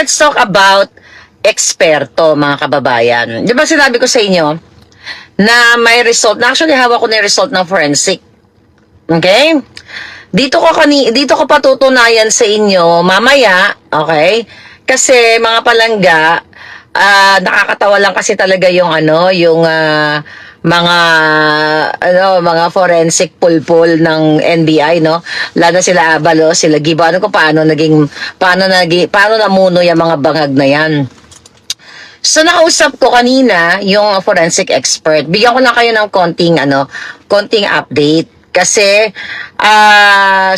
let's talk about eksperto, mga kababayan. Di ba sinabi ko sa inyo na may result, na actually hawak ko na yung result ng forensic. Okay? Dito ko patutunayan sa inyo mamaya, okay? Kasi mga palangga, nakakatawa lang kasi talaga yung mga forensic pulpul ng NBI, no? Lalo sila Abalo, sila Gibo. Ano ko paano namuno yung mga bangag na yan. So nakausap ko kanina yung forensic expert. Bigyan ko lang kayo ng konting update. Kasi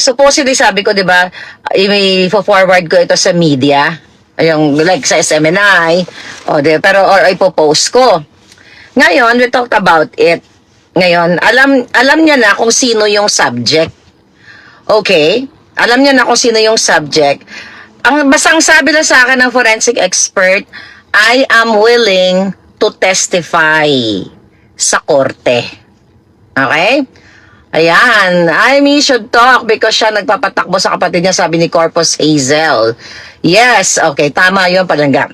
supposedly sabi ko, 'di ba, i-forward ko ito sa media, yung like sa SMNI, or ipo-post ko. Ngayon, we talked about it. Ngayon, alam niya na kung sino yung subject. Okay? Alam niya na kung sino yung subject. Basang sabi lang sa akin ng forensic expert, I am willing to testify sa korte. Okay? Ayan. Should talk because siya nagpapatakbo sa kapatid niya, sabi ni Corpus Hazel. Yes, okay. Tama yun, palangga.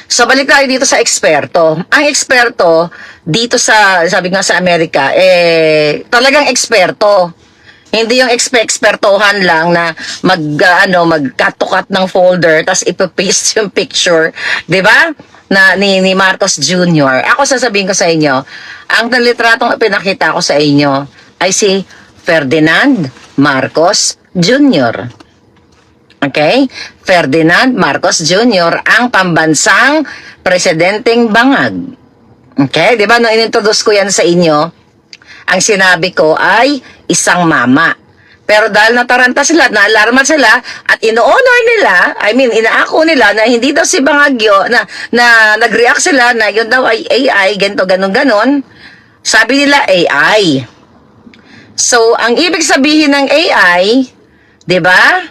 So, balik tayo dito sa eksperto. Ang eksperto, dito sabi nga sa Amerika, talagang eksperto. Hindi yung ekspertohan lang na magkatukat ng folder tas ipapaste yung picture, 'di ba? Ni Marcos Jr. Ako sasabihin ko sa inyo, ang litratong pinakita ko sa inyo ay si Ferdinand Marcos Jr. Okay? Ferdinand Marcos Jr. ang pambansang presidenteng bangag. Okay? 'Di ba nung inintroduce ko yan sa inyo, ang sinabi ko ay isang mama. Pero dahil nataranta sila, naalarma sila, at ino-honor nila, inaako nila na hindi daw si Bangagyo, na nag-react sila na yun daw ay AI, ganito, ganon. Sabi nila AI. So, ang ibig sabihin ng AI, di ba,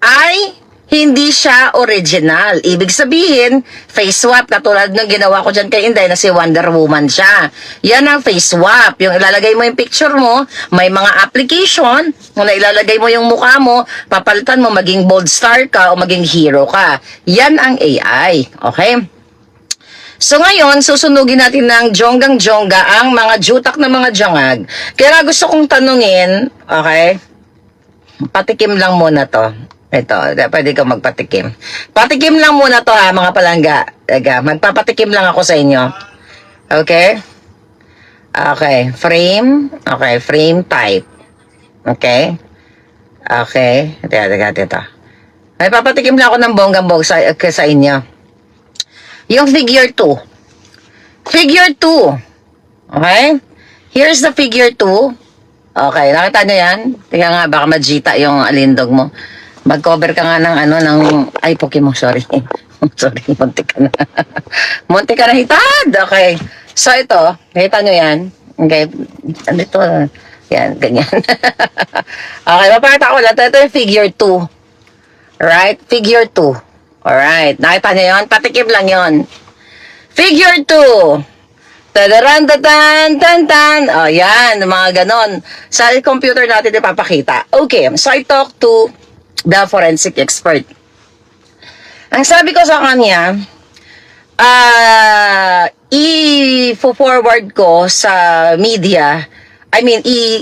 ay hindi siya original. Ibig sabihin, face swap, katulad ng ginawa ko dyan kay Inday na si Wonder Woman siya. Yan ang face swap. Yung ilalagay mo yung picture mo, may mga application, kung ilalagay mo yung mukha mo, papalitan mo maging bold star ka o maging hero ka. Yan ang AI. Okay? So ngayon, susunugin natin ng jonggang-jongga ang mga jutak na mga jangag. Kaya gusto kong tanungin, okay? Patikim lang muna to. Ito, pwede ka magpatikim. Patikim lang muna to ha, mga palangga. Magpapatikim lang ako sa inyo. Okay? Okay, frame. Okay, frame type. Okay? Okay. Ito. May papatikim lang ako ng bonggang-bong sa inyo. Yung figure 2. Figure 2. Okay? Here's the figure 2. Okay, nakita nyo yan? Tingnan nga, baka majita yung alindog mo. Mag-cover ka nga ay, Pokemon, sorry. Sorry, muntik ka na. Muntik ka na hitad. Okay. So, ito, nakita nyo yan. Okay. Andito, yan, ganyan. Okay, mapakita ko lang. Ito yung figure 2. Right? Figure 2. Alright. Nakita nyo yun? Patikim lang yun. Figure 2. Tadaran-tatan-tan-tan. Oh, yan. Mga ganon. Sa computer natin ipapakita. Okay. So, I talk to the forensic expert. Ang sabi ko sa kanya, i-forward ko sa media,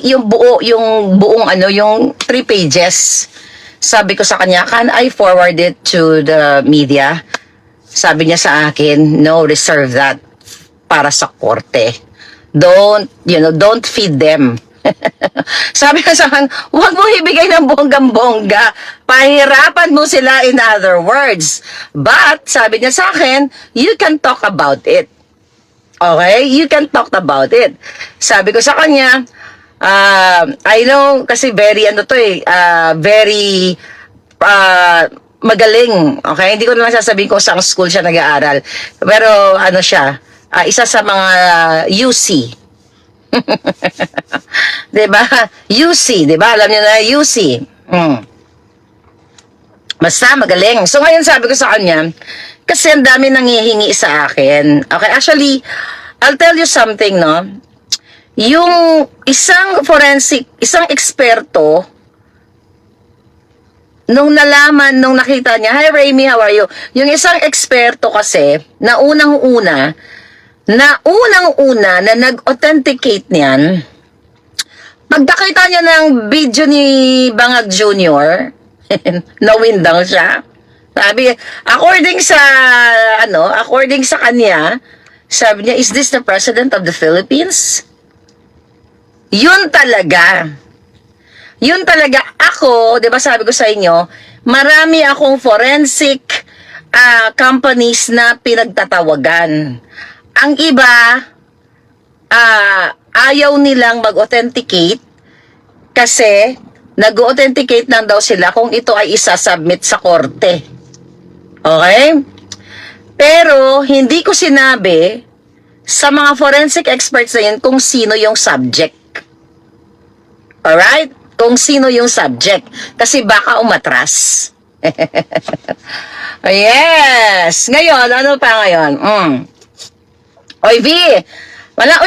yung buong yung 3 pages. Sabi ko sa kanya, can I forward it to the media? Sabi niya sa akin, no, reserve that para sa korte. Don't feed them. Sabi ko sa akin, huwag mo ibigay ng bonggang-bongga. Pahirapan mo sila, in other words. But, sabi niya sa akin, you can talk about it. Okay? You can talk about it. Sabi ko sa kanya, I know, kasi very magaling. Okay? Hindi ko naman sasabihin kung saan school siya nag-aaral. Pero, siya, isa sa mga UC. Diba? UC, diba? Alam niyo na UC. Basta magaling. So ngayon sabi ko sa kanya, kasi ang dami nanghihingi sa akin. Okay, actually, I'll tell you something, no? Yung isang eksperto, nung nalaman, nung nakita niya, "Hi Ramy, how are you?" Yung isang eksperto kasi, na unang-una na nag-authenticate niyan, pag nakita niya ng video ni Bangag Jr., nawindang siya. Sabi, according sa kanya, sabi niya, "Is this the President of the Philippines?" Yun talaga. Yun talaga ako, 'di ba sabi ko sa inyo, marami akong forensic companies na pinagtatawagan. Ang iba, ayaw nilang mag-authenticate kasi nag-authenticate lang daw sila kung ito ay isasubmit sa korte. Okay? Pero hindi ko sinabi sa mga forensic experts na yun kung sino yung subject. Alright? Kung sino yung subject. Kasi baka umatras. Yes! Ngayon, ano pa ngayon? Oy, V!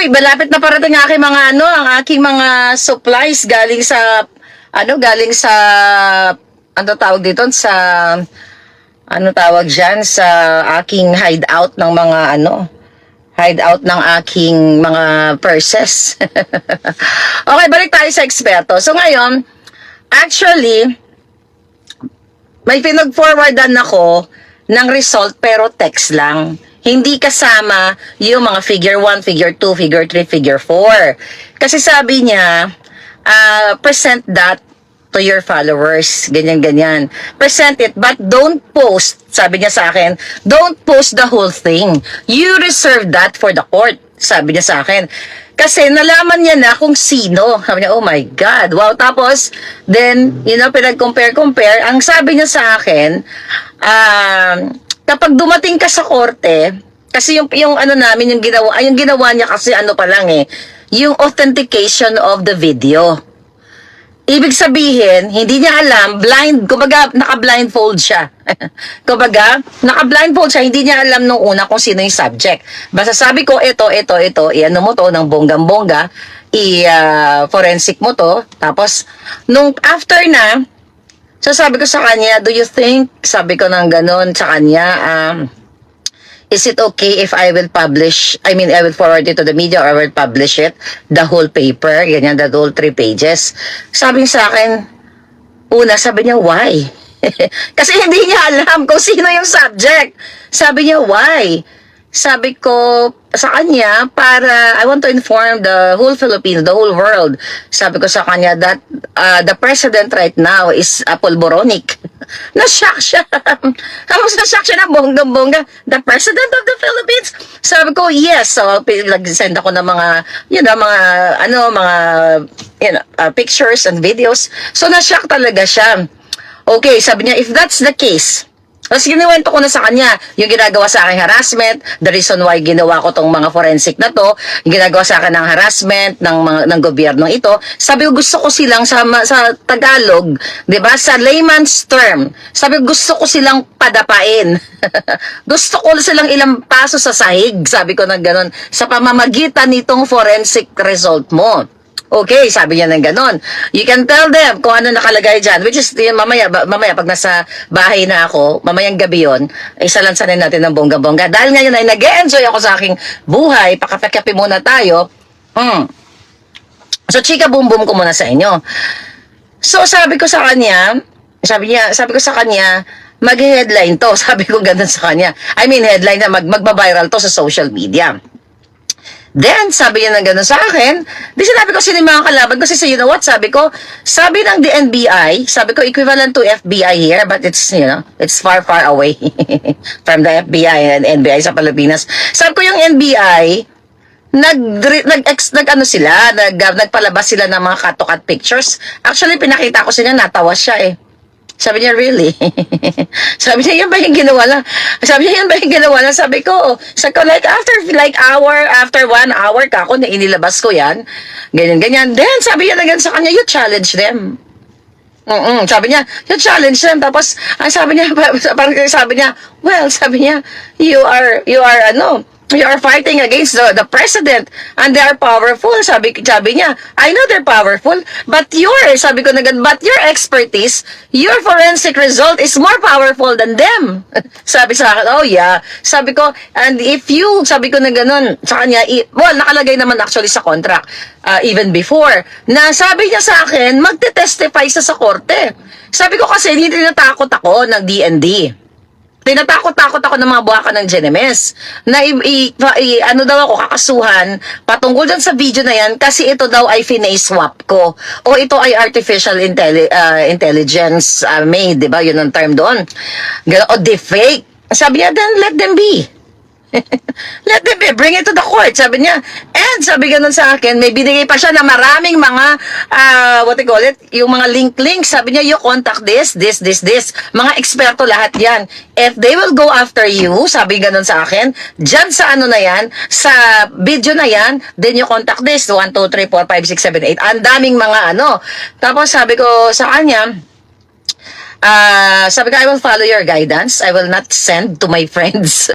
Malapit na parating ang aking mga supplies galing sa, ano tawag dito? Ano tawag dyan? Sa aking hideout ng mga, hideout ng aking mga purses. Okay, balik tayo sa eksperto. So ngayon, actually, may pinag-forwardan ako ng result pero text lang. Hindi kasama yung mga figure 1, figure 2, figure 3, figure 4. Kasi sabi niya, present that to your followers. Ganyan-ganyan. Present it, but don't post. Sabi niya sa akin, don't post the whole thing. You reserve that for the court. Sabi niya sa akin. Kasi nalaman niya na kung sino. Sabi niya, oh my God. Wow. Tapos, then, pinag-compare. Ang sabi niya sa akin, kapag dumating ka sa korte, kasi yung namin, yung ginawa niya kasi pa lang yung authentication of the video. Ibig sabihin, hindi niya alam, naka-blindfold siya. Naka-blindfold siya, hindi niya alam nung una kung sino yung subject. Basta sabi ko, ito, i-ano mo to, ng bonggang-bongga, i-forensic mo to, tapos, nung after na, so sabi ko sa kanya, do you think, sabi ko ng ganon sa kanya, is it okay if I will forward it to the media or I will publish it, the whole paper, ganyan, the whole 3 pages. Sabi niya sa akin, sabi niya, why? Kasi hindi niya alam kung sino yung subject. Sabi niya, why? Sabi ko sa kanya, para I want to inform the whole Philippines, the whole world. Sabi ko sa kanya that the president right now is pulboronic. Na-shock siya. Tapos na-shock siya ng bonggang-bongga. The president of the Philippines? Sabi ko, yes. So, nag-send ako ng mga, pictures and videos. So, na-shock talaga siya. Okay, sabi niya, if that's the case, tapos giniwento ko na sa kanya yung ginagawa sa akin harassment, the reason why ginawa ko tong mga forensic na to, yung ginagawa sa akin ng harassment ng gobyernong ito. Sabi ko, gusto ko silang sa Tagalog, 'di ba? Sa layman's term. Sabi ko, gusto ko silang padapain. Gusto ko silang ilang paso sa sahig, sabi ko na gano'n, sa pamamagitan nitong forensic result mo. Okay, sabi niya ng ganon. You can tell them kung ano nakalagay dyan. Which is, mamaya pag nasa bahay na ako, mamayang gabi yun, isalansanin natin ng bongga-bongga. Dahil ngayon ay nag-e-enjoy ako sa aking buhay, pakapakapi muna tayo. So, chika boom boom ko muna sa inyo. So, sabi ko sa kanya, mag-headline to. Sabi ko ganun sa kanya. Headline na magba-viral to sa social media. Then, sabi niya na gano'n sa akin, di sinabi ko sino yung mga kalaban, kasi you know what, sabi ng DNBI, sabi ko equivalent to FBI here, but it's, it's far, far away from the FBI and NBI sa Pilipinas. Sabi ko yung NBI, nagpalabas sila ng mga cut-to-cut pictures. Actually, pinakita ko sila, natawa siya Sabi niya, really? Sabi niya, yan ba yung ginawa lang? Sabi ko, after 1 hour ka ako, inilabas ko yan. Ganyan. Then, sabi niya na ganyan sa kanya, you challenge them. Sabi niya, you challenge them. Tapos, sabi niya, well, you are, We are fighting against the president and they are powerful. Sabi niya, I know they're powerful, but sabi ko na ganun, but your expertise, your forensic result is more powerful than them. Sabi sa akin, oh yeah. Sabi ko, and if you, sabi ko na ganun, sa kanya, well, nakalagay naman actually sa contract, even before, na sabi niya sa akin, magte-testify sa korte. Sabi ko kasi, hindi natakot ako ng DND. Tinatakot-takot ako ng mga buwaka ng GNMS na ano daw ako kakasuhan patungkol dyan sa video na yan kasi ito daw ay finay swap ko o ito ay artificial intelligence made, di ba? Yun ang term doon. O deepfake. Sabi niya, then let them be. Let them be, bring it to the court. Sabi niya, and sabi ganun sa akin, may binigay pa siya na maraming mga, what they call it, yung mga link. Sabi niya, you contact this. Mga eksperto lahat yan. If they will go after you, sabi ganun sa akin, dyan sa ano na yan, sa video na yan, then you contact this, 1, 2, 3, 4, 5, 6, 7, 8. Ang daming mga ano. Tapos sabi ko sa kanya, sabi ko, I will follow your guidance. I will not send to my friends.